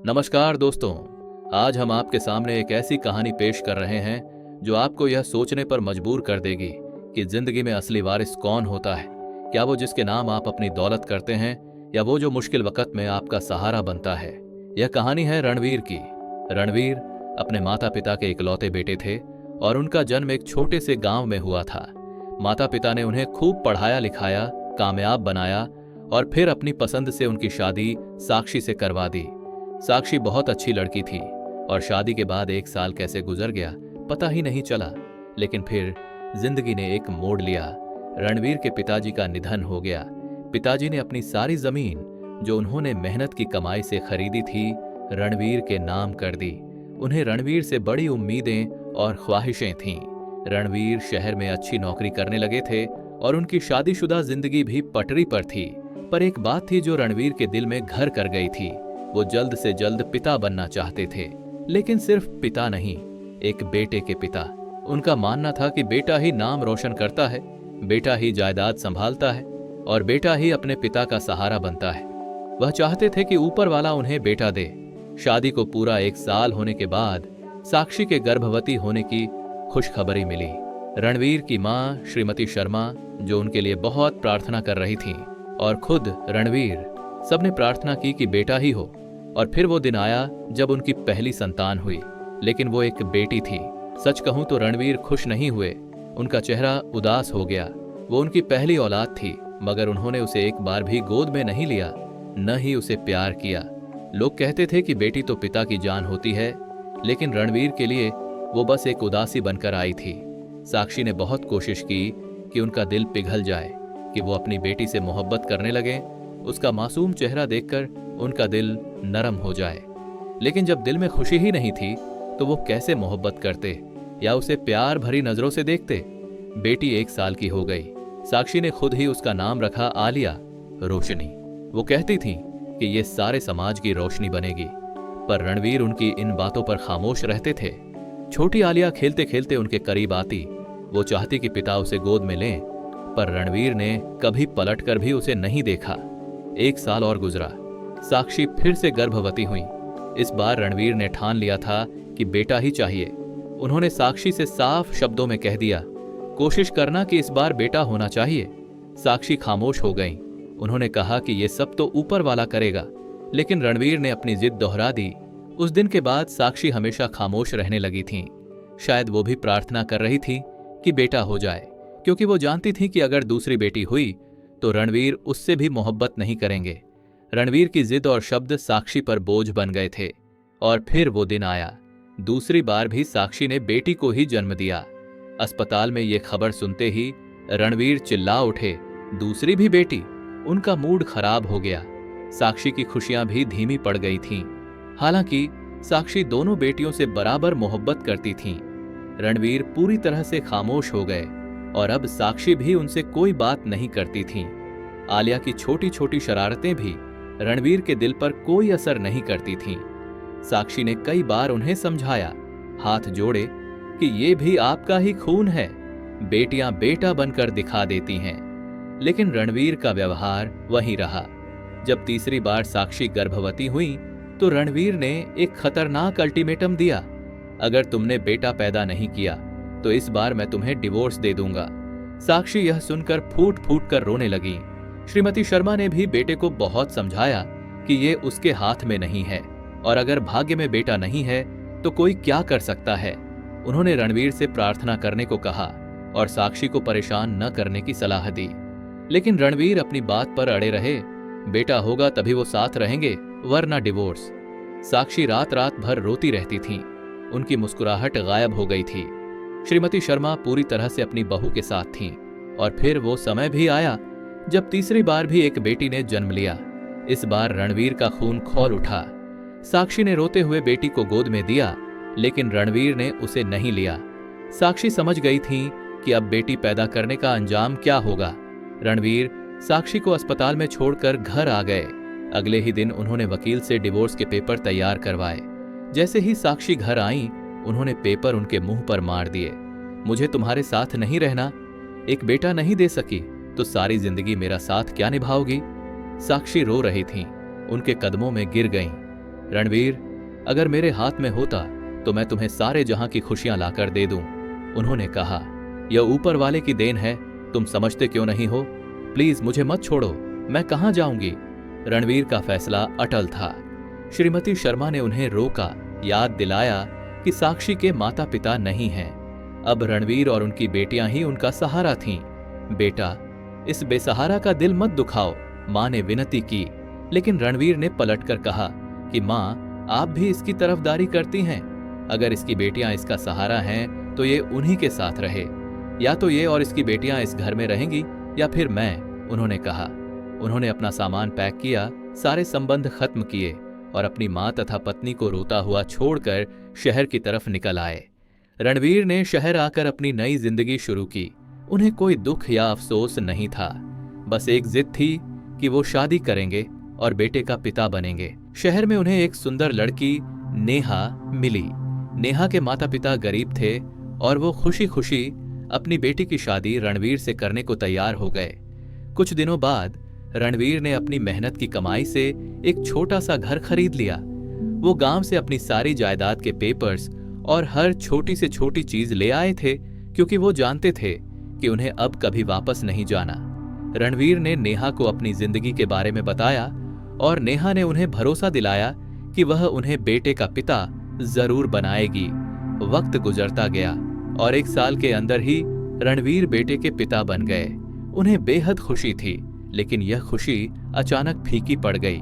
नमस्कार दोस्तों। आज हम आपके सामने एक ऐसी कहानी पेश कर रहे हैं जो आपको यह सोचने पर मजबूर कर देगी कि जिंदगी में असली वारिस कौन होता है। क्या वो जिसके नाम आप अपनी दौलत करते हैं या वो जो मुश्किल वक्त में आपका सहारा बनता है। यह कहानी है रणवीर की। रणवीर अपने माता पिता के इकलौते बेटे थे और उनका जन्म एक छोटे से गांव में हुआ था। माता पिता ने उन्हें खूब पढ़ाया लिखाया, कामयाब बनाया और फिर अपनी पसंद से उनकी शादी साक्षी से करवा दी। साक्षी बहुत अच्छी लड़की थी और शादी के बाद 1 साल कैसे गुजर गया पता ही नहीं चला। लेकिन फिर जिंदगी ने एक मोड़ लिया। रणवीर के पिताजी का निधन हो गया। पिताजी ने अपनी सारी जमीन जो उन्होंने मेहनत की कमाई से खरीदी थी रणवीर के नाम कर दी। उन्हें रणवीर से बड़ी उम्मीदें और ख्वाहिशें थीं। रणवीर शहर में अच्छी नौकरी करने लगे थे और उनकी शादीशुदा जिंदगी भी पटरी पर थी। पर एक बात थी जो रणवीर के दिल में घर कर गई थी। वो जल्द से जल्द पिता बनना चाहते थे, लेकिन सिर्फ पिता नहीं, एक बेटे के पिता। उनका मानना था कि बेटा ही नाम रोशन करता है, बेटा ही जायदाद संभालता है और बेटा ही अपने पिता का सहारा बनता है। वह चाहते थे कि ऊपर वाला उन्हें बेटा दे। शादी को पूरा 1 साल होने के बाद साक्षी के गर्भवती होने की खुशखबरी मिली। रणवीर की मां श्रीमती शर्मा, जो उनके लिए बहुत प्रार्थना कर रही थीं, और खुद रणवीर, सबने प्रार्थना की कि बेटा ही हो। और फिर वो दिन आया जब उनकी पहली संतान हुई, लेकिन वो एक बेटी थी। सच कहूं तो रणवीर खुश नहीं हुए। उनका चेहरा उदास हो गया। वो उनकी पहली औलाद थी, मगर उन्होंने उसे एक बार भी गोद में नहीं लिया, न ही उसे प्यार किया। लोग कहते थे कि बेटी तो पिता की जान होती है, लेकिन रणवीर के लिए वो बस एक उदासी बनकर आई थी। साक्षी ने बहुत कोशिश की कि उनका दिल पिघल जाए, कि वो अपनी बेटी से मोहब्बत करने लगे, उसका मासूम चेहरा देखकर उनका दिल नरम हो जाए। लेकिन जब दिल में खुशी ही नहीं थी तो वो कैसे मोहब्बत करते या उसे प्यार भरी नजरों से देखते। बेटी 1 साल की हो गई। साक्षी ने खुद ही उसका नाम रखा आलिया, रोशनी। वो कहती थी कि ये सारे समाज की रोशनी बनेगी, पर रणवीर उनकी इन बातों पर खामोश रहते थे। छोटी आलिया खेलते खेलते उनके करीब आती। वो चाहती कि पिता उसे गोद में लें, पर रणवीर ने कभी पलटकर भी उसे नहीं देखा। 1 साल और गुजरा। साक्षी फिर से गर्भवती हुई। इस बार रणवीर ने ठान लिया था कि बेटा ही चाहिए। उन्होंने साक्षी से साफ शब्दों में कह दिया, कोशिश करना कि इस बार बेटा होना चाहिए। साक्षी खामोश हो गईं। उन्होंने कहा कि ये सब तो ऊपर वाला करेगा, लेकिन रणवीर ने अपनी जिद दोहरा दी। उस दिन के बाद साक्षी हमेशा खामोश रहने लगी थीं। शायद वो भी प्रार्थना कर रही थी कि बेटा हो जाए, क्योंकि वो जानती थी कि अगर दूसरी बेटी हुई तो रणवीर उससे भी मोहब्बत नहीं करेंगे। रणवीर की जिद और शब्द साक्षी पर बोझ बन गए थे। और फिर वो दिन आया। दूसरी बार भी साक्षी ने बेटी को ही जन्म दिया। अस्पताल में ये खबर सुनते ही रणवीर चिल्ला उठे, दूसरी भी बेटी। उनका मूड खराब हो गया। साक्षी की खुशियां भी धीमी पड़ गई थीं। हालांकि साक्षी दोनों बेटियों से बराबर मोहब्बत करती थीं। रणवीर पूरी तरह से खामोश हो गए और अब साक्षी भी उनसे कोई बात नहीं करती थीं। आलिया की छोटी छोटी शरारतें भी रणवीर के दिल पर कोई असर नहीं करती थीं। साक्षी ने कई बार उन्हें समझाया, हाथ जोड़े, कि ये भी आपका ही खून है, बेटियां बेटा बनकर दिखा देती हैं। लेकिन रणवीर का व्यवहार वही रहा। जब तीसरी बार साक्षी गर्भवती हुई तो रणवीर ने एक खतरनाक अल्टीमेटम दिया, अगर तुमने बेटा पैदा नहीं किया तो इस बार मैं तुम्हें डिवोर्स दे दूंगा। साक्षी यह सुनकर फूट फूट कर रोने लगी। श्रीमती शर्मा ने भी बेटे को बहुत समझाया कि ये उसके हाथ में नहीं है, और अगर भाग्य में बेटा नहीं है तो कोई क्या कर सकता है। उन्होंने रणवीर से प्रार्थना करने को कहा और साक्षी को परेशान न करने की सलाह दी। लेकिन रणवीर अपनी बात पर अड़े रहे, बेटा होगा तभी वो साथ रहेंगे, वरना डिवोर्स। साक्षी रात रात भर रोती रहती थीं। उनकी मुस्कुराहट गायब हो गई थी। श्रीमती शर्मा पूरी तरह से अपनी बहू के साथ थीं। और फिर वो समय भी आया जब तीसरी बार भी एक बेटी ने जन्म लिया। इस बार रणवीर का खून खौल उठा। साक्षी ने रोते हुए बेटी को गोद में दिया, लेकिन रणवीर ने उसे नहीं लिया। साक्षी समझ गई थी कि अब बेटी पैदा करने का अंजाम क्या होगा। रणवीर साक्षी को अस्पताल में छोड़कर घर आ गए। अगले ही दिन उन्होंने वकील से डिवोर्स के पेपर तैयार करवाए। जैसे ही साक्षी घर आईं, उन्होंने पेपर उनके मुंह पर मार दिए। मुझे तुम्हारे साथ नहीं रहना, एक बेटा नहीं दे सकी तो सारी जिंदगी मेरा साथ क्या निभाओगी। साक्षी रो रही थीं, उनके कदमों में गिर गईं। रणवीर, अगर मेरे हाथ में होता तो मैं तुम्हें सारे जहां की खुशियां लाकर दे दूं। उन्होंने कहा, यह ऊपर वाले की देन है, तुम समझते क्यों नहीं हो? प्लीज मुझे मत छोड़ो, मैं कहां जाऊंगी? रणवीर का फैसला अटल था। श्रीमती शर्मा ने उन्हें रोका, याद दिलाया कि साक्षी के माता पिता नहीं हैं। अब रणवीर और उनकी बेटियां ही उनका सहारा थीं। बेटा, इस बेसहारा का दिल मत दुखाओ, मां ने विनती की। लेकिन रणवीर ने पलटकर कहा कि मां, आप भी इसकी तरफदारी करती हैं। अगर इसकी बेटियां इसका सहारा हैं तो ये उन्हीं के साथ रहे, या तो ये और इसकी बेटियां इस घर में रहेंगी या फिर मैं, उन्होंने कहा। उन्होंने अपना सामान पैक किया, सारे संबंध खत्म किए और अपनी मां तथा पत्नी को रोता हुआ छोड़कर शहर की तरफ निकल आए। रणवीर ने शहर आकर अपनी नई जिंदगी शुरू की। उन्हें कोई दुख या अफसोस नहीं था, बस एक जिद थी कि वो शादी करेंगे और बेटे का पिता बनेंगे। शहर में उन्हें एक सुंदर लड़की नेहा मिली। नेहा के माता पिता गरीब थे और वो खुशी खुशी अपनी बेटी की शादी रणवीर से करने को तैयार हो गए। कुछ दिनों बाद रणवीर ने अपनी मेहनत की कमाई से एक छोटा सा घर खरीद लिया। वो गांव से अपनी सारी जायदाद के पेपर्स और हर छोटी से छोटी चीज ले आए थे, क्योंकि वो जानते थे कि उन्हें अब कभी वापस नहीं जाना। रणवीर ने नेहा को अपनी जिंदगी के बारे में बताया और नेहा ने उन्हें भरोसा दिलाया कि वह उन्हें बेटे का पिता जरूर बनाएगी। वक्त गुजरता गया और 1 साल के अंदर ही रणवीर बेटे के पिता बन गए। उन्हें बेहद खुशी थी, लेकिन यह खुशी अचानक फीकी पड़ गई।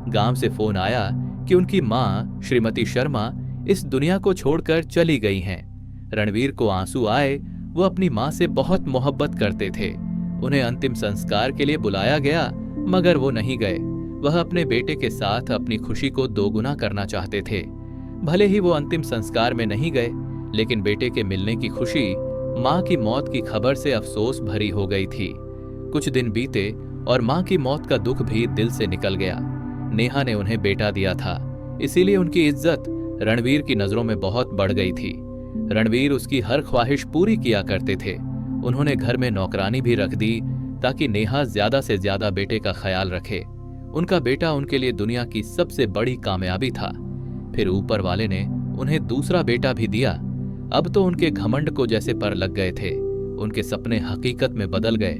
गांव से फोन आया कि उनकी मां श्रीमती शर्मा इस दुनिया को छोड़कर चली गई हैं। रणवीर को आंसू आए। वो अपनी मां से बहुत मोहब्बत करते थे। उन्हें अंतिम संस्कार के लिए बुलाया गया, मगर वो नहीं गए। वह अपने बेटे के साथ अपनी खुशी को दोगुना करना चाहते थे। भले ही वो अंतिम संस्कार में नहीं गए, लेकिन बेटे के मिलने की खुशी मां की मौत की खबर से अफसोस भरी हो गई थी। कुछ दिन बीते और मां की मौत का दुख भी दिल से निकल गया। नेहा ने उन्हें बेटा दिया था, इसीलिए उनकी इज्जत रणवीर की नजरों में बहुत बढ़ गई थी। रणवीर उसकी हर ख्वाहिश पूरी किया करते थे। उन्होंने घर में नौकरानी भी रख दी ताकि नेहा ज्यादा से ज्यादा बेटे का ख्याल रखे। उनका बेटा उनके लिए दुनिया की सबसे बड़ी कामयाबी था। फिर ऊपर वाले ने उन्हें दूसरा बेटा भी दिया। अब तो उनके घमंड को जैसे पर लग गए थे। उनके सपने हकीकत में बदल गए।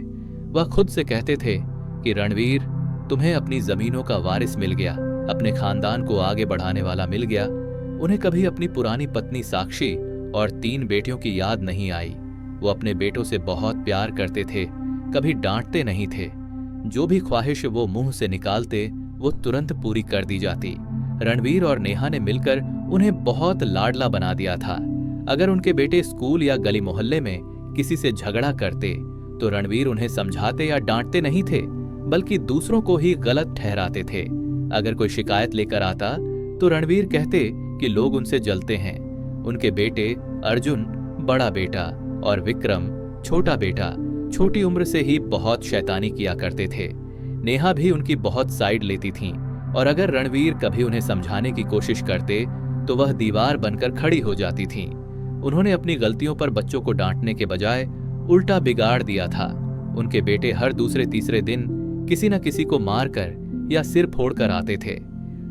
वह खुद से कहते थे कि रणवीर, तुम्हें अपनी जमीनों का वारिस मिल गया, अपने खानदान को आगे बढ़ाने वाला मिल गया। उन्हें कभी अपनी पुरानी पत्नी साक्षी और 3 बेटियों की याद नहीं आई। वो अपने बेटों से बहुत प्यार करते थे, कभी डांटते नहीं थे। जो भी ख्वाहिश वो मुंह से निकालते वो तुरंत पूरी कर दी जाती। रणवीर और नेहा ने मिलकर उन्हें बहुत लाडला बना दिया था। अगर उनके बेटे स्कूल या गली मोहल्ले में किसी से झगड़ा करते तो रणवीर उन्हें समझाते या डांटते नहीं थे, बल्कि दूसरों को ही गलत ठहराते थे। अगर कोई शिकायत लेकर आता तो रणवीर कहते कि लोग उनसे जलते हैं। उनके बेटे अर्जुन बड़ा बेटा और विक्रम छोटा बेटा छोटी उम्र से ही बहुत शैतानी किया करते थे। नेहा भी उनकी बहुत साइड लेती थीं, और अगर रणवीर कभी उन्हें समझाने की कोशिश करते तो वह दीवार बनकर खड़ी हो जाती थीं। उन्होंने अपनी गलतियों पर बच्चों को डांटने के बजाय उल्टा बिगाड़ दिया था। उनके बेटे हर दूसरे तीसरे दिन किसी न किसी को मारकर या सिर फोड़कर आते थे।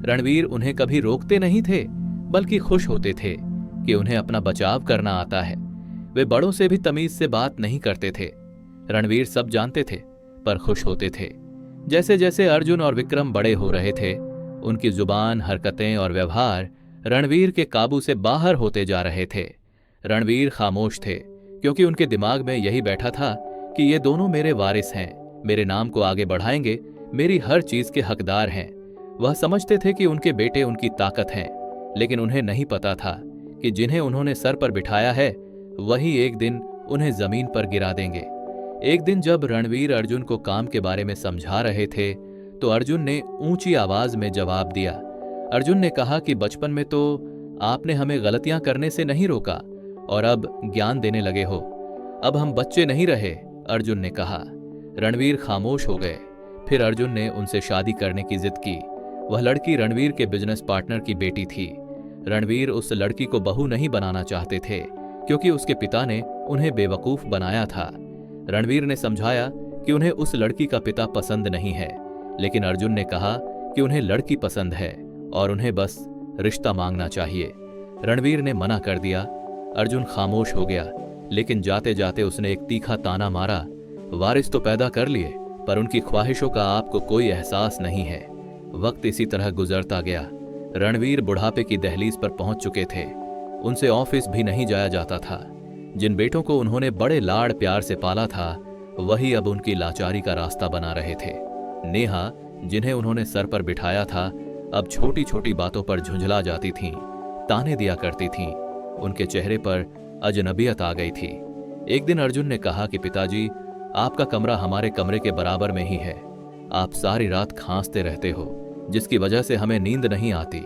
रणवीर उन्हें कभी रोकते नहीं थे, बल्कि खुश होते थे कि उन्हें अपना बचाव करना आता है। वे बड़ों से भी तमीज से बात नहीं करते थे। रणवीर सब जानते थे, पर खुश होते थे। जैसे जैसे अर्जुन और विक्रम बड़े हो रहे थे, उनकी जुबान, हरकतें और व्यवहार रणवीर के काबू से बाहर होते जा रहे थे। रणवीर खामोश थे, क्योंकि उनके दिमाग में यही बैठा था कि ये दोनों मेरे वारिस हैं, मेरे नाम को आगे बढ़ाएंगे, मेरी हर चीज के हकदार हैं। वह समझते थे कि उनके बेटे उनकी ताकत हैं, लेकिन उन्हें नहीं पता था कि जिन्हें उन्होंने सर पर बिठाया है वही एक दिन उन्हें जमीन पर गिरा देंगे। एक दिन जब रणवीर अर्जुन को काम के बारे में समझा रहे थे तो अर्जुन ने ऊंची आवाज में जवाब दिया। अर्जुन ने कहा कि बचपन में तो आपने हमें गलतियां करने से नहीं रोका और अब ज्ञान देने लगे हो। अब हम बच्चे नहीं रहे, अर्जुन ने कहा। रणवीर खामोश हो गए। फिर अर्जुन ने उनसे शादी करने की जिद की। वह लड़की रणवीर के बिजनेस पार्टनर की बेटी थी। रणवीर उस लड़की को बहू नहीं बनाना चाहते थे, क्योंकि उसके पिता ने उन्हें बेवकूफ बनाया था। रणवीर ने समझाया कि उन्हें उस लड़की का पिता पसंद नहीं है, लेकिन अर्जुन ने कहा कि उन्हें लड़की पसंद है और उन्हें बस रिश्ता मांगना चाहिए। रणवीर ने मना कर दिया। अर्जुन खामोश हो गया, लेकिन जाते जाते उसने एक तीखा ताना मारा, वारिस तो पैदा कर लिए, पर उनकी ख्वाहिशों का आपको कोई एहसास नहीं है। वक्त इसी तरह गुजरता गया। रणवीर बुढ़ापे की दहलीज पर पहुंच चुके थे। उनसे ऑफिस भी नहीं जाया जाता था। जिन बेटों को उन्होंने बड़े लाड़ प्यार से पाला था, वही अब उनकी लाचारी का रास्ता बना रहे थे। नेहा, जिन्हें उन्होंने सर पर बिठाया था, अब छोटी छोटी बातों पर झुंझला जाती थीं, ताने दिया करती थीं। उनके चेहरे पर अजनबियत आ गई थी। एक दिन अर्जुन ने कहा कि पिताजी, आपका कमरा हमारे कमरे के बराबर में ही है। आप सारी रात खांसते रहते हो, जिसकी वजह से हमें नींद नहीं आती।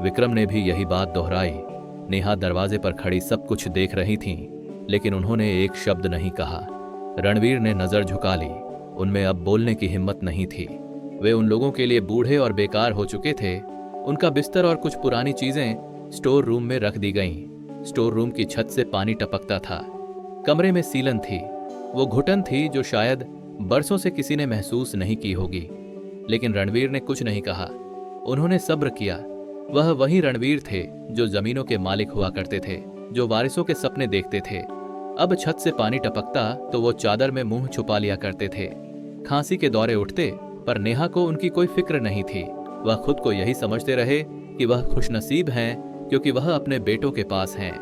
विक्रम ने भी यही बात दोहराई। नेहा दरवाजे पर खड़ी सब कुछ देख रही थीं, लेकिन उन्होंने एक शब्द नहीं कहा। रणवीर ने नजर झुका ली। उनमें अब बोलने की हिम्मत नहीं थी। वे उन लोगों के लिए बूढ़े और बेकार हो चुके थे। उनका बिस्तर और कुछ पुरानी चीजें स्टोर रूम में रख दी गईं। स्टोर रूम की छत से पानी टपकता था। कमरे में सीलन थी। वो घुटन थी जो शायद बरसों से किसी ने महसूस नहीं की होगी। लेकिन रणवीर ने कुछ नहीं कहा। उन्होंने सब्र किया। वह वही रणवीर थे जो जमीनों के मालिक हुआ करते थे, जो वारिसों के सपने देखते थे। अब छत से पानी टपकता तो वो चादर में मुंह छुपा लिया करते थे। खांसी के दौरे उठते, पर नेहा को उनकी कोई फिक्र नहीं थी। वह खुद को यही समझते रहे कि वह खुशनसीब हैं, क्योंकि वह अपने बेटों के पास हैं।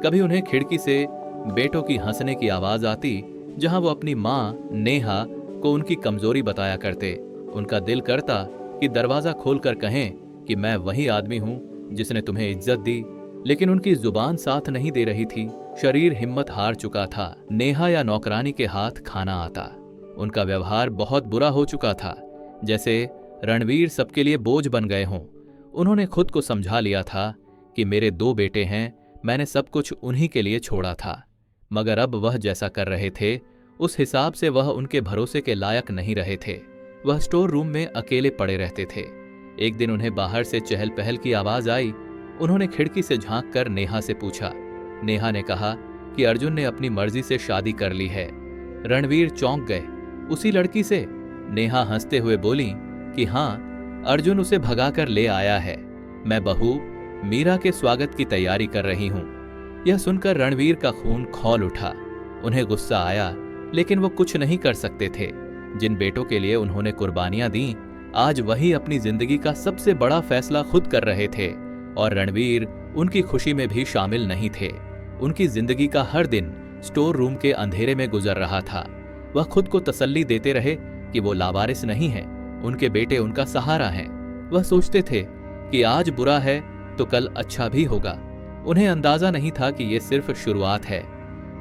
कभी उन्हें खिड़की से बेटों की हंसने की आवाज आती, जहां वो अपनी माँ नेहा को उनकी कमजोरी बताया करते। उनका दिल करता कि दरवाजा खोलकर कहें कि मैं वही आदमी हूं जिसने तुम्हें इज्जत दी, लेकिन उनकी जुबान साथ नहीं दे रही थी। शरीर हिम्मत हार चुका था। नेहा या नौकरानी के हाथ खाना आता। उनका व्यवहार बहुत बुरा हो चुका था, जैसे रणवीर सबके लिए बोझ बन गए हों। उन्होंने खुद को समझा लिया था कि मेरे 2 बेटे हैं, मैंने सब कुछ उन्हीं के लिए छोड़ा था। मगर अब वह जैसा कर रहे थे, उस हिसाब से वह उनके भरोसे के लायक नहीं रहे थे। वह स्टोर रूम में अकेले पड़े रहते थे। एक दिन उन्हें बाहर से चहल पहल की आवाज आई। उन्होंने खिड़की से झांक कर नेहा से पूछा। नेहा ने कहा कि अर्जुन ने अपनी मर्जी से शादी कर ली है। रणवीर चौंक गए। उसी लड़की से? नेहा हंसते हुए बोली कि हाँ, अर्जुन उसे भगाकर ले आया है। मैं बहू मीरा के स्वागत की तैयारी कर रही हूं। यह सुनकर रणवीर का खून खौल उठा। उन्हें गुस्सा आया, लेकिन वो कुछ नहीं कर सकते थे। जिन बेटों के लिए उन्होंने कुर्बानियां दी, आज वही अपनी जिंदगी का सबसे बड़ा फैसला खुद कर रहे थे, और रणवीर उनकी खुशी में भी शामिल नहीं थे। उनकी जिंदगी का हर दिन स्टोर रूम के अंधेरे में गुजर रहा था। वह खुद को तसल्ली देते रहे कि वो लावारिस नहीं हैं, उनके बेटे उनका सहारा हैं। वह सोचते थे कि आज बुरा है तो कल अच्छा भी होगा। उन्हें अंदाजा नहीं था कि ये सिर्फ शुरुआत है।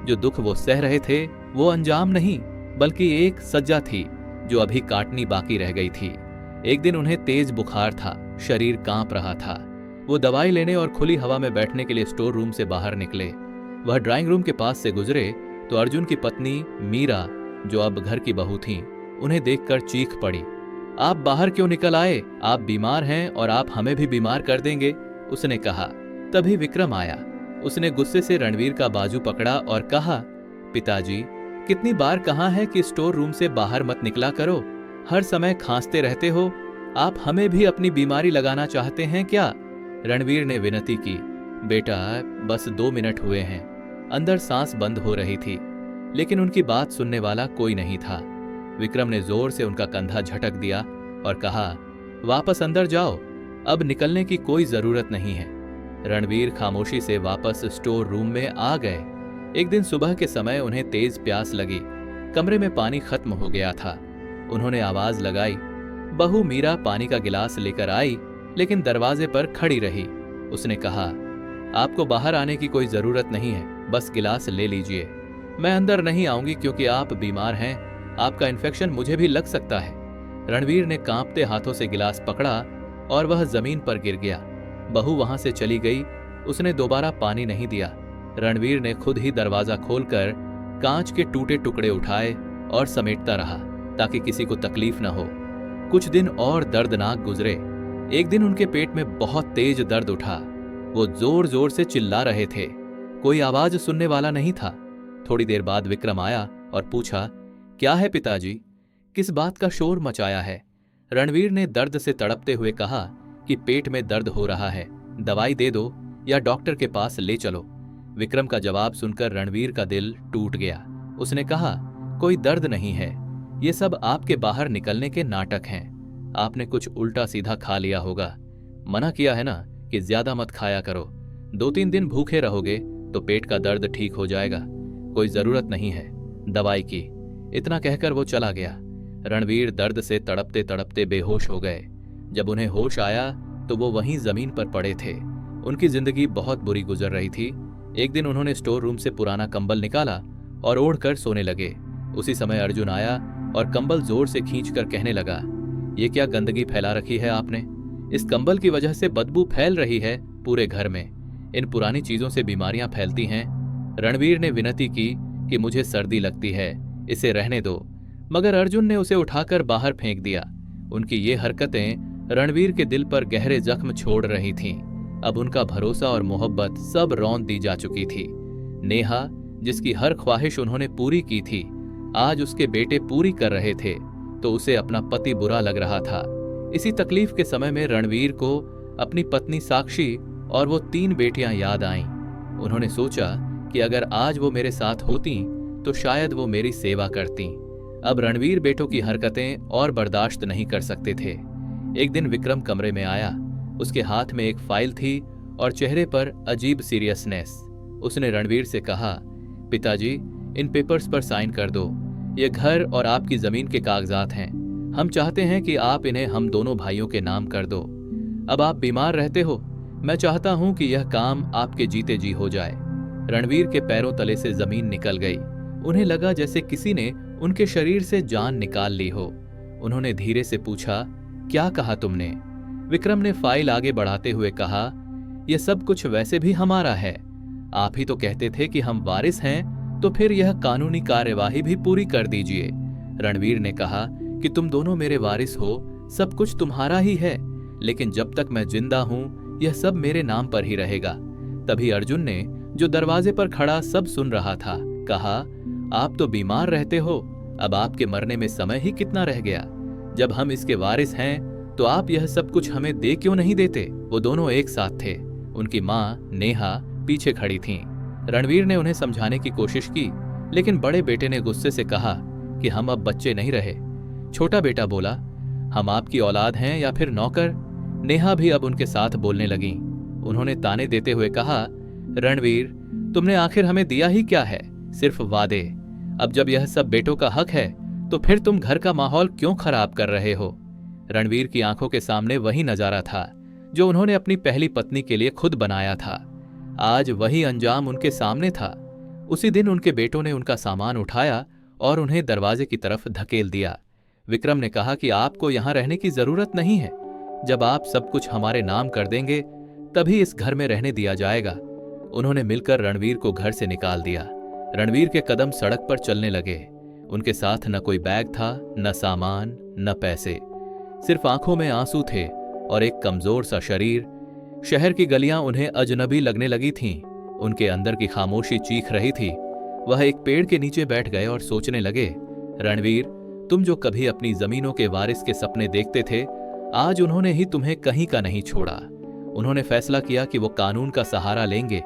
जो दुख वो सह रहे थे वो अंजाम नहीं, बल्कि एक सज्जा थी जो अभी काटनी बाकी रह गई थी। एक दिन उन्हें तेज बुखार था, शरीर कांप रहा था। वो दवाई लेने और खुली हवा में बैठने के लिए स्टोर रूम से बाहर निकले। वह ड्राइंग रूम के पास से गुजरे तो अर्जुन की पत्नी मीरा, जो अब घर की बहू थीं, उन्हें देखकर चीख पड़ी। आप बाहर क्यों निकल आए? आप बीमार हैं और आप हमें भी बीमार कर देंगे, उसने कहा। तभी विक्रम आया। उसने गुस्से से रणवीर का बाजू पकड़ा और कहा, पिताजी, कितनी बार कहा है कि स्टोर रूम से बाहर मत निकला करो। हर समय खांसते रहते हो। आप हमें भी अपनी बीमारी लगाना चाहते हैं क्या? रणवीर ने विनती की। बेटा, बस 2 मिनट हुए हैं। अंदर सांस बंद हो रही थी, लेकिन उनकी बात सुनने वाला कोई नहीं था। विक्रम ने जोर से उनका कंधा झटक दिया और कहा, वापस अंदर जाओ, अब निकलने की कोई जरूरत नहीं है। रणवीर खामोशी से वापस स्टोर रूम में आ गए। एक दिन सुबह के समय उन्हें तेज प्यास लगी। कमरे में पानी खत्म हो गया था। उन्होंने आवाज लगाई। बहू मीरा पानी का गिलास लेकर आई, लेकिन दरवाजे पर खड़ी रही। उसने कहा, आपको बाहर आने की कोई जरूरत नहीं है, बस गिलास ले लीजिए। मैं अंदर नहीं आऊंगी क्योंकि आप बीमार हैं। आपका इन्फेक्शन मुझे भी लग सकता है। रणवीर ने कांपते हाथों से गिलास पकड़ा और वह जमीन पर गिर गया। बहू वहां से चली गई। उसने दोबारा पानी नहीं दिया। रणवीर ने खुद ही दरवाजा खोलकर कांच के टूटे टुकड़े उठाए और समेटता रहा ताकि किसी को तकलीफ न हो। कुछ दिन और दर्दनाक गुजरे। एक दिन उनके पेट में बहुत तेज दर्द उठा। वो जोर जोर से चिल्ला रहे थे। कोई आवाज सुनने वाला नहीं था। थोड़ी देर बाद विक्रम आया और पूछा, क्या है पिताजी? किस बात का शोर मचाया है? रणवीर ने दर्द से तड़पते हुए कहा, कि पेट में दर्द हो रहा है, दवाई दे दो या डॉक्टर के पास ले चलो। विक्रम का जवाब सुनकर रणवीर का दिल टूट गया। उसने कहा, कोई दर्द नहीं है, ये सब आपके बाहर निकलने के नाटक हैं। आपने कुछ उल्टा सीधा खा लिया होगा। मना किया है ना कि ज्यादा मत खाया करो, 2-3 दिन भूखे रहोगे तो पेट का दर्द ठीक हो जाएगा, कोई जरूरत नहीं है दवाई की। इतना कहकर वो चला गया। रणवीर दर्द से तड़पते तड़पते बेहोश हो गए। जब उन्हें होश आया तो वो वहीं जमीन पर पड़े थे। उनकी जिंदगी बहुत बुरी गुजर रही थी। एक दिन उन्होंने स्टोर रूम से पुराना कंबल निकाला और ओढ़कर सोने लगे। उसी समय अर्जुन आया और कंबल जोर से खींचकर कहने लगा, ये क्या गंदगी फैला रखी है आपने? इस कंबल की वजह से बदबू फैल रही है पूरे घर में। इन पुरानी चीजों से बीमारियां फैलती हैं। रणवीर ने विनती की कि मुझे सर्दी लगती है, इसे रहने दो, मगर अर्जुन ने उसे उठाकर बाहर फेंक दिया। उनकी ये हरकतें रणवीर के दिल पर गहरे जख्म छोड़ रही थीं। अब उनका भरोसा और मोहब्बत सब रौंद दी जा चुकी थी। नेहा, जिसकी हर ख्वाहिश उन्होंने पूरी की थी, आज उसके बेटे पूरी कर रहे थे तो उसे अपना पति बुरा लग रहा था। इसी तकलीफ के समय में रणवीर को अपनी पत्नी साक्षी और वो 3 बेटियां याद आईं। उन्होंने सोचा कि अगर आज वो मेरे साथ होती तो शायद वो मेरी सेवा करती। अब रणवीर बेटों की हरकतें और बर्दाश्त नहीं कर सकते थे। एक दिन विक्रम कमरे में आया। उसके हाथ में एक फाइल थी और चेहरे पर अजीब सीरियसनेस। उसने रणवीर से कहा, पिताजी, इन पेपर्स पर साइन कर दो। ये घर और आपकी जमीन के कागजात हैं। हम चाहते हैं कि आप इन्हें हम दोनों भाइयों के नाम कर दो। अब आप बीमार रहते हो, मैं चाहता हूं कि यह काम आपके जीते जी हो जाए। रणवीर के पैरों तले से जमीन निकल गई। उन्हें लगा जैसे किसी ने उनके शरीर से जान निकाल ली हो। उन्होंने धीरे से पूछा, क्या कहा तुमने? विक्रम ने फाइल आगे बढ़ाते हुए कहा, यह सब कुछ वैसे भी हमारा है। आप ही तो कहते थे कि हम वारिस हैं, तो फिर यह कानूनी कार्यवाही भी पूरी कर दीजिए। रणवीर ने कहा कि तुम दोनों मेरे वारिस हो, सब कुछ तुम्हारा ही है, लेकिन जब तक मैं जिंदा हूं यह सब मेरे नाम पर ही रहेगा। तभी अर्जुन ने, जो दरवाजे पर खड़ा सब सुन रहा था, कहा, आप तो बीमार रहते हो, अब आपके मरने में समय ही कितना रह गया। जब हम इसके वारिस हैं तो आप यह सब कुछ हमें दे क्यों नहीं देते? वो दोनों एक साथ थे। उनकी माँ नेहा पीछे खड़ी थीं। रणवीर ने उन्हें समझाने की कोशिश की, लेकिन बड़े बेटे ने गुस्से से कहा कि हम अब बच्चे नहीं रहे। छोटा बेटा बोला, हम आपकी औलाद हैं या फिर नौकर? नेहा भी अब उनके साथ बोलने लगी। उन्होंने ताने देते हुए कहा, रणवीर, तुमने आखिर हमें दिया ही क्या है? सिर्फ वादे। अब जब यह सब बेटों का हक है तो फिर तुम घर का माहौल क्यों खराब कर रहे हो? रणवीर की आंखों के सामने वही नजारा था जो उन्होंने अपनी पहली पत्नी के लिए खुद बनाया था। आज वही अंजाम उनके सामने था। उसी दिन उनके बेटों ने उनका सामान उठाया और उन्हें दरवाजे की तरफ धकेल दिया। विक्रम ने कहा कि आपको यहां रहने की जरूरत नहीं है। जब आप सब कुछ हमारे नाम कर देंगे तभी इस घर में रहने दिया जाएगा। उन्होंने मिलकर रणवीर को घर से निकाल दिया। रणवीर के कदम सड़क पर चलने लगे। उनके साथ न कोई बैग था, न सामान, न पैसे, सिर्फ आंखों में आंसू थे और एक कमजोर सा शरीर। शहर की गलियां उन्हें अजनबी लगने लगी थीं। उनके अंदर की खामोशी चीख रही थी। वह एक पेड़ के नीचे बैठ गए और सोचने लगे, रणवीर, तुम जो कभी अपनी जमीनों के वारिस के सपने देखते थे, आज उन्होंने ही तुम्हें कहीं का नहीं छोड़ा। उन्होंने फैसला किया कि वो कानून का सहारा लेंगे।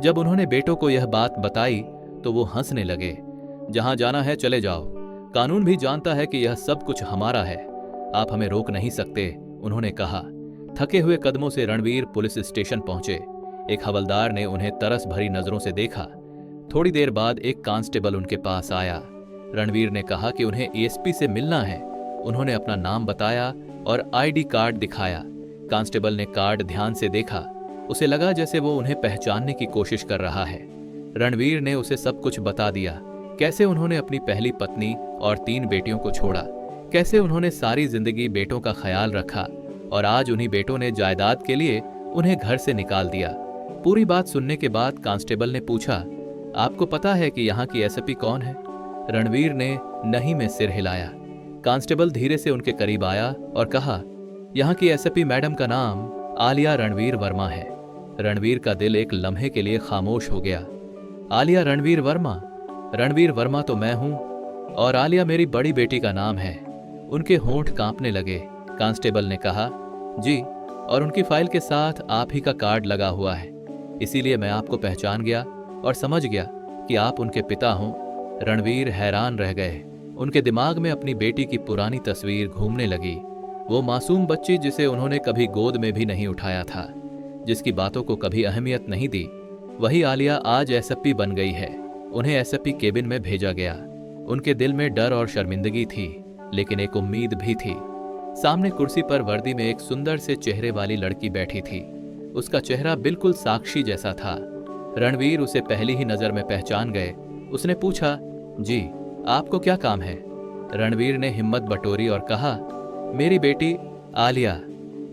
जब उन्होंने बेटों को यह बात बताई तो वो हंसने लगे। जहां जाना है चले जाओ, कानून भी जानता है कि यह सब कुछ हमारा है, आप हमें रोक नहीं सकते, उन्होंने कहा। थके हुए कदमों से रणवीर पुलिस स्टेशन पहुंचे। एक हवलदार ने उन्हें तरस भरी नजरों से देखा। थोड़ी देर बाद एक कांस्टेबल उनके पास आया। रणवीर ने कहा कि उन्हें एएसपी से मिलना है। उन्होंने अपना नाम बताया और आईडी कार्ड दिखाया। कांस्टेबल ने कार्ड ध्यान से देखा। उसे लगा जैसे वो उन्हें पहचानने की कोशिश कर रहा है। रणवीर ने उसे सब कुछ बता दिया, कैसे उन्होंने अपनी पहली पत्नी और 3 बेटियों को छोड़ा, कैसे उन्होंने सारी जिंदगी बेटों का ख्याल रखा और आज उन्हीं बेटों ने जायदाद के लिए उन्हें घर से निकाल दिया। पूरी बात सुनने के बाद कांस्टेबल ने पूछा, आपको पता है कि यहाँ की एसपी कौन है? रणवीर ने नहीं में सिर हिलाया। कांस्टेबल धीरे से उनके करीब आया और कहा, यहाँ की एसपी मैडम का नाम आलिया रणवीर वर्मा है। रणवीर का दिल एक लम्हे के लिए खामोश हो गया। आलिया रणवीर वर्मा? रणवीर वर्मा तो मैं हूं और आलिया मेरी बड़ी बेटी का नाम है। उनके होंठ कांपने लगे। कांस्टेबल ने कहा, जी, और उनकी फाइल के साथ आप ही का कार्ड लगा हुआ है। इसीलिए मैं आपको पहचान गया और समझ गया कि आप उनके पिता हों। रणवीर हैरान रह गए। उनके दिमाग में अपनी बेटी की पुरानी तस्वीर घूमने लगी। वो मासूम बच्ची जिसे उन्होंने कभी गोद में भी नहीं उठाया था, जिसकी बातों को कभी अहमियत नहीं दी, वही आलिया आज एसएसपी बन गई है। उन्हें एसएसपी केबिन में भेजा गया। उनके दिल में डर और शर्मिंदगी थी, लेकिन एक उम्मीद भी थी। सामने कुर्सी पर वर्दी में एक सुंदर से चेहरे वाली लड़की बैठी थी। उसका चेहरा बिल्कुल साक्षी जैसा था। रणवीर उसे पहली ही नजर में पहचान गए। उसने पूछा, जी आपको क्या काम है? रणवीर ने हिम्मत बटोरी और कहा, मेरी बेटी आलिया।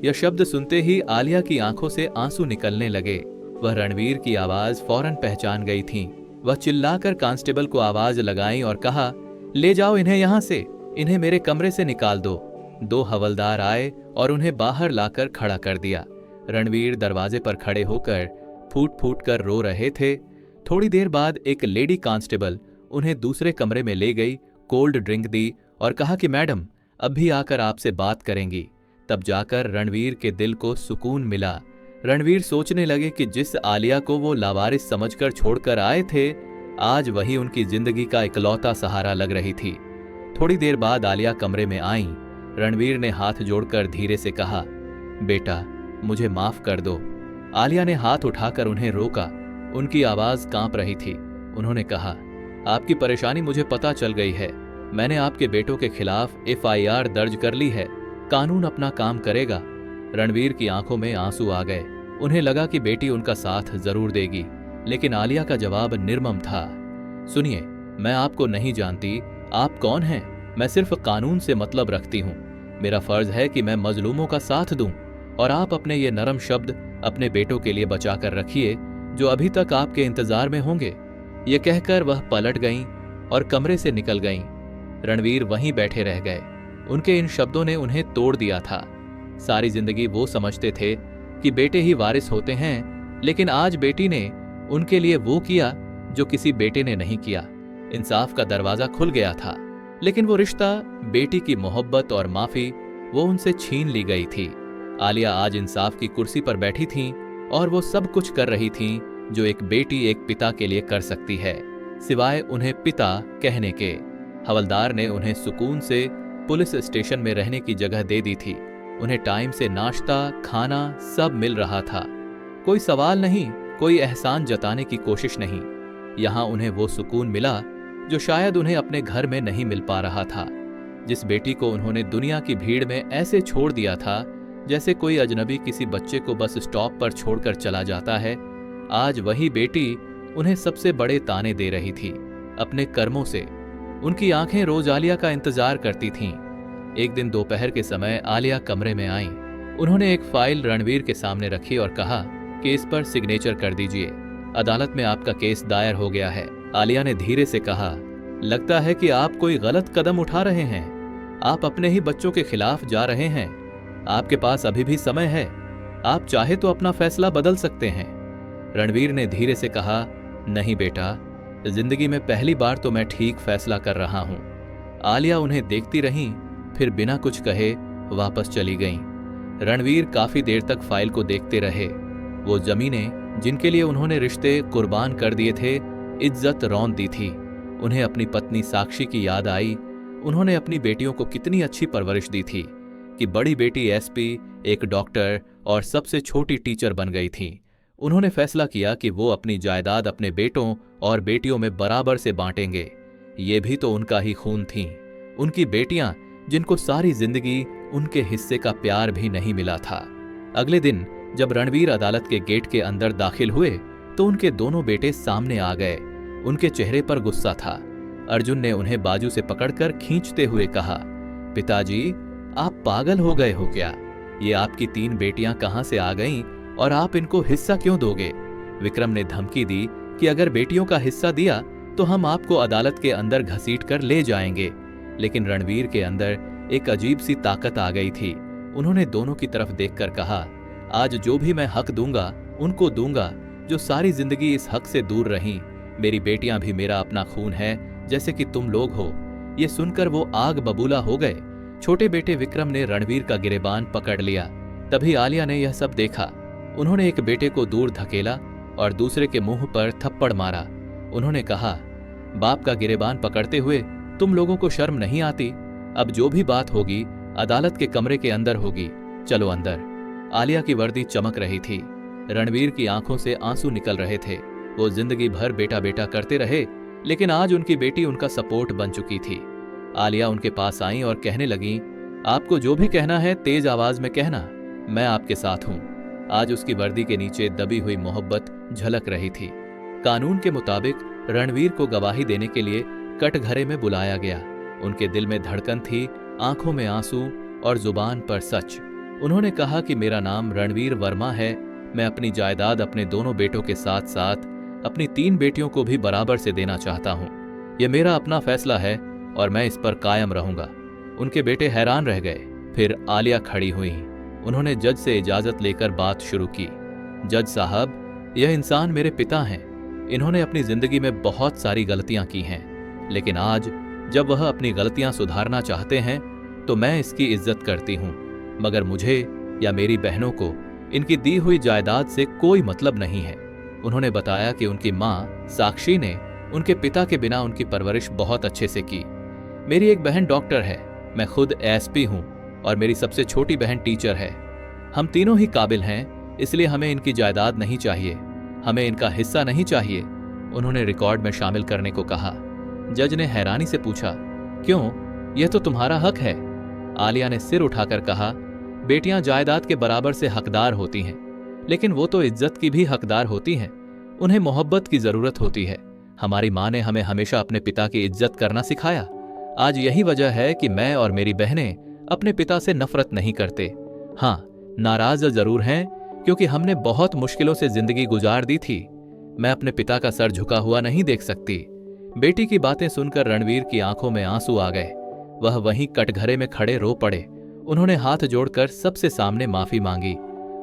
यह शब्द सुनते ही आलिया की आंखों से आंसू निकलने लगे। वह रणवीर की आवाज फौरन पहचान गई थी। वह चिल्लाकर कांस्टेबल को आवाज लगाई और कहा, ले जाओ इन्हें यहां से, इन्हें मेरे कमरे से निकाल दो। 2 हवलदार आए और उन्हें बाहर लाकर खड़ा कर दिया। रणवीर दरवाजे पर खड़े होकर फूट फूट कर रो रहे थे। थोड़ी देर बाद एक लेडी कांस्टेबल उन्हें दूसरे कमरे में ले गई, कोल्ड ड्रिंक दी और कहा कि मैडम अब भी आकर आपसे बात करेंगी। तब जाकर रणवीर के दिल को सुकून मिला। रणवीर सोचने लगे कि जिस आलिया को वो लावारिस समझकर छोड़कर आए थे, आज वही उनकी जिंदगी का इकलौता सहारा लग रही थी। थोड़ी देर बाद आलिया कमरे में आई। रणवीर ने हाथ जोड़कर धीरे से कहा, बेटा मुझे माफ कर दो। आलिया ने हाथ उठाकर उन्हें रोका। उनकी आवाज कांप रही थी। उन्होंने कहा, आपकी परेशानी मुझे पता चल गई है। मैंने आपके बेटों के खिलाफ FIR दर्ज कर ली है। कानून अपना काम करेगा। रणवीर की आंखों में आंसू आ गए। उन्हें लगा कि बेटी उनका साथ जरूर देगी, लेकिन आलिया का जवाब निर्मम था। सुनिए, मैं आपको नहीं जानती, आप कौन हैं? मैं सिर्फ कानून से मतलब रखती हूँ। मेरा फर्ज है कि मैं मजलूमों का साथ दूं, और आप अपने ये नरम शब्द अपने बेटों के लिए बचा कर रखिए, जो अभी तक आपके इंतजार में होंगे। ये कहकर वह पलट गईं और कमरे से निकल गईं। रणवीर वहीं बैठे रह गए। उनके इन शब्दों ने उन्हें तोड़ दिया था। सारी जिंदगी वो समझते थे कि बेटे ही वारिस होते हैं, लेकिन आज बेटी ने उनके लिए वो किया जो किसी बेटे ने नहीं किया। इंसाफ का दरवाजा खुल गया था, लेकिन वो रिश्ता, बेटी की मोहब्बत और माफी, वो उनसे छीन ली गई थी। आलिया आज इंसाफ की कुर्सी पर बैठी थीं और वो सब कुछ कर रही थीं जो एक बेटी एक पिता के लिए कर सकती है, सिवाय उन्हें पिता कहने के। हवलदार ने उन्हें सुकून से पुलिस स्टेशन में रहने की जगह दे दी थी। उन्हें टाइम से नाश्ता, खाना सब मिल रहा था। कोई सवाल नहीं, कोई एहसान जताने की कोशिश नहीं। यहां उन्हें वो सुकून मिला जो शायद उन्हें अपने घर में नहीं मिल पा रहा था। जिस बेटी को उन्होंने दुनिया की भीड़ में ऐसे छोड़ दिया था जैसे कोई अजनबी किसी बच्चे को बस स्टॉप पर छोड़कर चला जाता है, आज वही बेटी उन्हें सबसे बड़े ताने दे रही थी अपने कर्मों से। उनकी आंखें रोज आलिया का इंतजार करती थीं। एक दिन दोपहर के समय आलिया कमरे में आईं। उन्होंने एक फाइल रणवीर के सामने रखी और कहा कि इस पर सिग्नेचर कर दीजिए। अदालत में आपका केस दायर हो गया है। आलिया ने धीरे से कहा, लगता है कि आप कोई गलत कदम उठा रहे हैं। आप अपने ही बच्चों के खिलाफ जा रहे हैं। आपके पास अभी भी समय है। आप चाहे तो अपना फैसला बदल सकते हैं। रणवीर ने धीरे से कहा, नहीं बेटा, जिंदगी में पहली बार तो मैं ठीक फैसला कर रहा हूं। आलिया उन्हें देखती रहीं, फिर बिना कुछ कहे वापस चली गईं। रणवीर काफी देर तक फाइल को देखते रहे। वो जमीनें जिनके लिए उन्होंने रिश्ते कुर्बान कर दिए थे, इज्जत रौंद दी थी। उन्हें अपनी पत्नी साक्षी की याद आई। उन्होंने अपनी बेटियों को कितनी अच्छी परवरिश दी थी कि बड़ी बेटी SP, एक डॉक्टर और सबसे छोटी टीचर बन गई थी। उन्होंने फैसला किया कि वो अपनी जायदाद अपने बेटों और बेटियों में बराबर से बांटेंगे। ये भी तो उनका ही खून थीं, उनकी बेटियां जिनको सारी जिंदगी उनके हिस्से का प्यार भी नहीं मिला था। अगले दिन जब रणवीर अदालत के गेट के अंदर दाखिल हुए तो उनके दोनों बेटे सामने आ गए। उनके चेहरे पर गुस्सा था। अर्जुन ने उन्हें बाजू से पकड़कर खींचते हुए कहा, पिताजी आप पागल हो गए हो क्या? ये आपकी 3 बेटियां कहां से आ गईं और आप इनको हिस्सा क्यों दोगे? विक्रम ने धमकी दी कि अगर बेटियों का हिस्सा दिया तो हम आपको अदालत के अंदर घसीट कर ले जाएंगे। लेकिन रणवीर के अंदर एक अजीब सी ताकत आ गई थी। उन्होंने दोनों की तरफ देखकर कहा, आज जो भी मैं हक दूंगा उनको दूंगा जो सारी जिंदगी इस हक से दूर रहीं। मेरी बेटियां भी मेरा अपना खून है, जैसे कि तुम लोग हो। ये सुनकर वो आग बबूला हो गए। छोटे बेटे विक्रम ने रणवीर का गिरेबान पकड़ लिया। तभी आलिया ने यह सब देखा। उन्होंने एक बेटे को दूर धकेला और दूसरे के मुंह पर थप्पड़ मारा। उन्होंने कहा, बाप का गिरेबान पकड़ते हुए तुम लोगों को शर्म नहीं आती? अब जो भी बात होगी अदालत के कमरे के अंदर होगी, चलो अंदर। आलिया की वर्दी चमक रही थी। रणवीर की आंखों से आंसू निकल रहे थे। वो जिंदगी भर बेटा बेटा करते रहे, लेकिन आज उनकी बेटी उनका सपोर्ट बन चुकी थी। आलिया उनके पास आई और कहने लगी, आपको जो भी कहना है तेज आवाज में कहना, मैं आपके साथ हूं। आज उसकी वर्दी के नीचे दबी हुई मोहब्बत झलक रही थी। कानून के मुताबिक रणवीर को गवाही देने के लिए कटघरे में बुलाया गया। उनके दिल में धड़कन थी, आंखों में आंसू और जुबान पर सच। उन्होंने कहा कि मेरा नाम रणवीर वर्मा है। मैं अपनी जायदाद अपने दोनों बेटों के साथ साथ अपनी 3 बेटियों को भी बराबर से देना चाहता हूं। यह मेरा अपना फैसला है और मैं इस पर कायम रहूंगा। उनके बेटे हैरान रह गए। फिर आलिया खड़ी हुई। उन्होंने जज से इजाजत लेकर बात शुरू की। जज साहब, यह इंसान मेरे पिता हैं। इन्होंने अपनी जिंदगी में बहुत सारी गलतियां की हैं, लेकिन आज जब वह अपनी गलतियां सुधारना चाहते हैं तो मैं इसकी इज्जत करती हूं। मगर मुझे या मेरी बहनों को इनकी दी हुई जायदाद से कोई मतलब नहीं है। उन्होंने बताया कि उनकी मां साक्षी ने उनके पिता के बिना उनकी परवरिश बहुत अच्छे से की। मेरी एक बहन डॉक्टर है, मैं खुद एसपी हूं और मेरी सबसे छोटी बहन टीचर है। हम तीनों ही काबिल हैं, इसलिए हमें इनकी जायदाद नहीं चाहिए, हमें इनका हिस्सा नहीं चाहिए। उन्होंने रिकॉर्ड में शामिल करने को कहा। जज ने हैरानी से पूछा, क्यों, यह तो तुम्हारा हक है। आलिया ने सिर उठाकर कहा, बेटियां जायदाद के बराबर से हकदार होती हैं, लेकिन वो तो इज्जत की भी हकदार होती हैं। उन्हें मोहब्बत की जरूरत होती है। हमारी मां ने हमें हमेशा अपने पिता की इज्जत करना सिखाया। आज यही वजह है कि मैं और मेरी बहनें अपने पिता से नफरत नहीं करते। हाँ, नाराज जरूर हैं, क्योंकि हमने बहुत मुश्किलों से जिंदगी गुजार दी थी। मैं अपने पिता का सर झुका हुआ नहीं देख सकती। बेटी की बातें सुनकर रणवीर की आंखों में आंसू आ गए। वह वहीं कटघरे में खड़े रो पड़े। उन्होंने हाथ जोड़कर सबसे सामने माफी मांगी।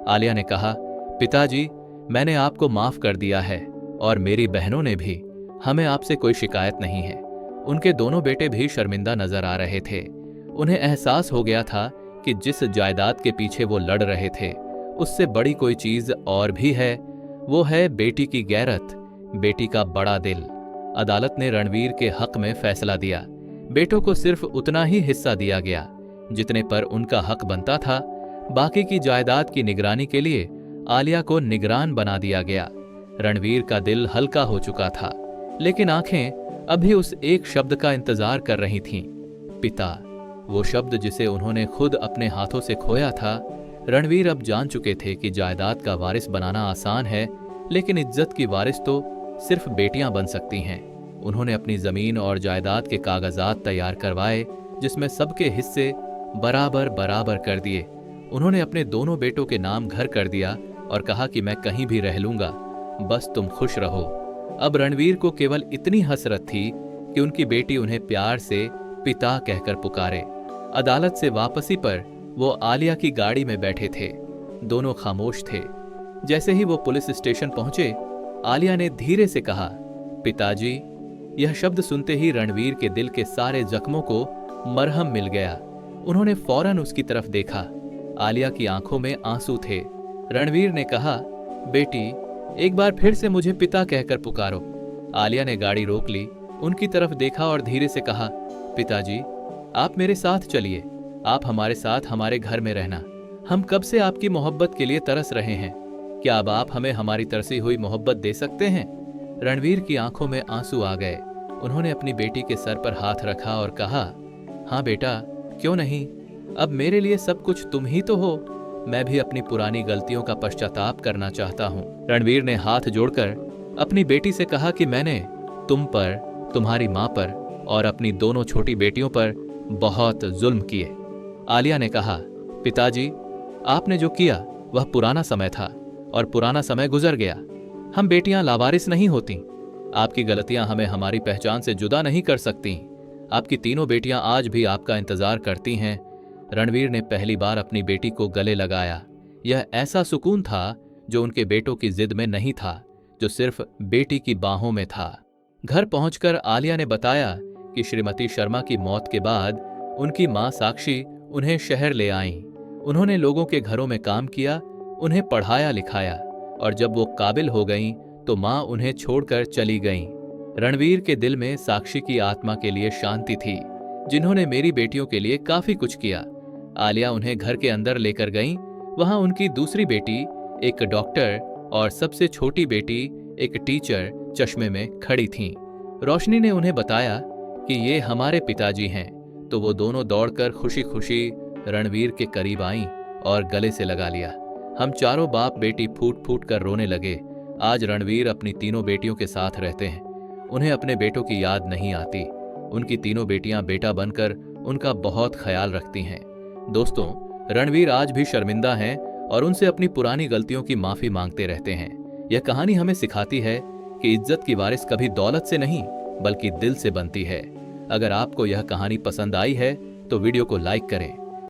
आलिया ने कहा, पिताजी, मैंने आपको माफ कर दिया है और मेरी बहनों ने भी। हमें आपसे कोई शिकायत नहीं है। उनके दोनों बेटे भी शर्मिंदा नजर आ रहे थे। उन्हें एहसास हो गया था कि जिस जायदाद के पीछे वो लड़ रहे थे उससे बड़ी कोई चीज और भी है। वो है बेटी की गैरत, बेटी का बड़ा दिल। अदालत ने रणवीर के हक में फैसला दिया। बेटों को सिर्फ उतना ही हिस्सा दिया गया जितने पर उनका हक बनता था। बाकी की जायदाद की निगरानी के लिए आलिया को निगरान बना दिया गया। रणवीर का दिल हल्का हो चुका था, लेकिन आंखें अभी उस एक शब्द का इंतजार कर रही थीं, पिता। वो शब्द जिसे उन्होंने खुद अपने हाथों से खोया था। रणवीर अब जान चुके थे कि जायदाद का वारिस बनाना आसान है, लेकिन इज्जत की वारिस तो सिर्फ बेटियां बन सकती हैं। उन्होंने अपनी जमीन और जायदाद के कागजात तैयार करवाए, जिसमें सबके हिस्से बराबर बराबर कर दिए। उन्होंने अपने दोनों बेटों के नाम घर कर दिया और कहा कि मैं कहीं भी रह लूंगा, बस तुम खुश रहो। अब रणवीर को केवल इतनी हसरत थी कि उनकी बेटी उन्हें प्यार से पिता कहकर पुकारे। अदालत से वापसी पर वो आलिया की गाड़ी में बैठे थे। दोनों खामोश थे। जैसे ही वो पुलिस स्टेशन पहुंचे, आलिया ने धीरे से कहा, पिताजी। यह शब्द सुनते ही रणवीर के दिल के सारे जख्मों को मरहम मिल गया। उन्होंने फौरन उसकी तरफ देखा। आलिया की आंखों में आंसू थे। रणवीर ने कहा, बेटी, एक बार फिर से मुझे पिता कहकर पुकारो। आलिया ने गाड़ी रोक ली, उनकी तरफ देखा और धीरे से कहा, पिताजी, आप मेरे साथ चलिए। आप हमारे साथ हमारे घर में रहना। हम कब से आपकी मोहब्बत के लिए तरस रहे हैं। क्या अब आप हमें हमारी तरसी हुई मोहब्बत दे सकते हैं? रणवीर की आंखों में आंसू आ गए। उन्होंने अपनी बेटी के सर पर हाथ रखा और कहा, हाँ बेटा, क्यों नहीं। अब मेरे लिए सब कुछ तुम ही तो हो। मैं भी अपनी पुरानी गलतियों का पश्चाताप करना चाहता हूं। रणवीर ने हाथ जोड़कर अपनी बेटी से कहा कि मैंने तुम पर, तुम्हारी मां पर और अपनी दोनों छोटी बेटियों पर बहुत जुल्म किए। आलिया ने कहा, पिताजी, आपने जो किया वह पुराना समय था और पुराना समय गुजर गया। हम बेटियां लावारिस नहीं होती। आपकी गलतियां हमें हमारी पहचान से जुदा नहीं कर सकती। आपकी तीनों बेटियां आज भी आपका इंतजार करती हैं। रणवीर ने पहली बार अपनी बेटी को गले लगाया। यह ऐसा सुकून था जो उनके बेटों की जिद में नहीं था, जो सिर्फ बेटी की बाहों में था। घर पहुंचकर आलिया ने बताया कि श्रीमती शर्मा की मौत के बाद उनकी मां साक्षी उन्हें शहर ले आईं। उन्होंने लोगों के घरों में काम किया, उन्हें पढ़ाया लिखाया, और जब वो काबिल हो गईं तो माँ उन्हें छोड़कर चली गईं। रणवीर के दिल में साक्षी की आत्मा के लिए शांति थी, जिन्होंने मेरी बेटियों के लिए काफी कुछ किया। आलिया उन्हें घर के अंदर लेकर गईं। वहां उनकी दूसरी बेटी, एक डॉक्टर, और सबसे छोटी बेटी, एक टीचर, चश्मे में खड़ी थीं। रोशनी ने उन्हें बताया कि ये हमारे पिताजी हैं, तो वो दोनों दौड़कर खुशी खुशी रणवीर के करीब आईं और गले से लगा लिया। हम चारों बाप बेटी फूट फूट कर रोने लगे। आज रणवीर अपनी तीनों बेटियों के साथ रहते हैं। उन्हें अपने बेटों की याद नहीं आती। उनकी तीनों बेटियां बेटा बनकर उनका बहुत ख्याल रखती हैं। दोस्तों, रणवीर आज भी शर्मिंदा हैं और उनसे अपनी पुरानी गलतियों की माफी मांगते रहते हैं। यह कहानी हमें सिखाती है कि इज्जत की वारिस कभी दौलत से नहीं बल्कि दिल से बनती है। अगर आपको यह कहानी पसंद आई है तो वीडियो को लाइक करें,